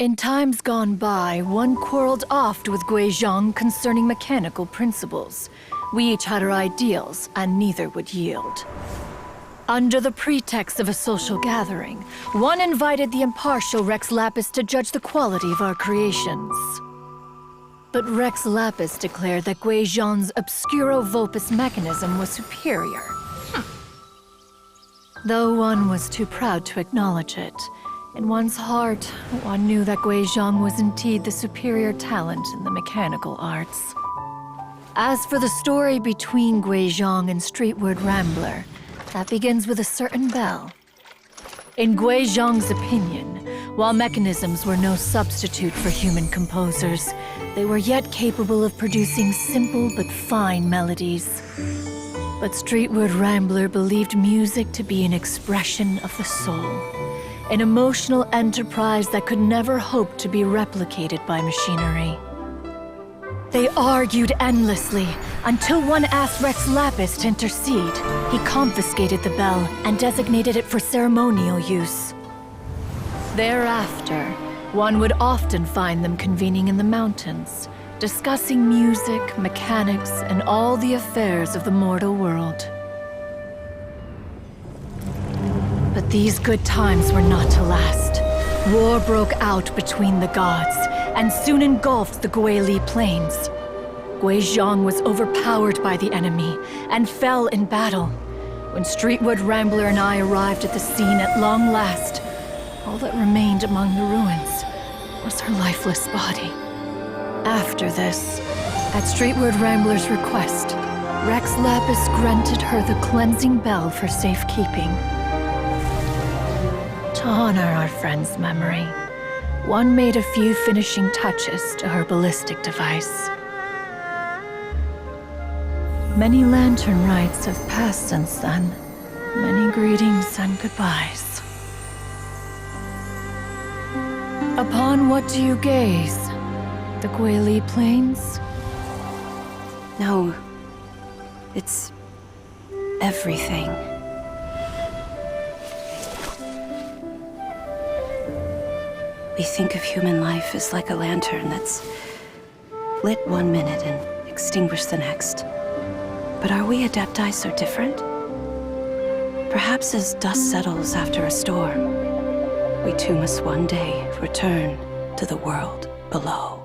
In times gone by, one quarreled oft with Guizhong concerning mechanical principles. We each had our ideals, and neither would yield. Under the pretext of a social gathering, one invited the impartial Rex Lapis to judge the quality of our creations. But Rex Lapis declared that Guizhong's Obscuro Vulpus mechanism was superior. Though one was too proud to acknowledge it, in one's heart, one knew that Guizhong was indeed the superior talent in the mechanical arts. As for the story between Guizhong and Streetward Rambler, that begins with a certain bell. In Guizhong's opinion, while mechanisms were no substitute for human composers, they were yet capable of producing simple but fine melodies. But Streetward Rambler believed music to be an expression of the soul, an emotional enterprise that could never hope to be replicated by machinery. They argued endlessly, until one asked Rex Lapis to intercede. He confiscated the bell and designated it for ceremonial use. Thereafter, one would often find them convening in the mountains, discussing music, mechanics, and all the affairs of the mortal world. But these good times were not to last. War broke out between the gods, and soon engulfed the Guili Plains. Guizhong was overpowered by the enemy, and fell in battle. When Streetward Rambler and I arrived at the scene at long last, all that remained among the ruins was her lifeless body. After this, at Streetward Rambler's request, Rex Lapis granted her the cleansing bell for safekeeping. To honor our friend's memory, one made a few finishing touches to her ballistic device. Many lantern rites have passed since then. Many greetings and goodbyes. Upon what do you gaze? The Guili Plains? No. It's everything. We think of human life as like a lantern that's lit one minute and extinguished the next. But are we Adepti so different? Perhaps as dust settles after a storm, we too must one day return to the world below.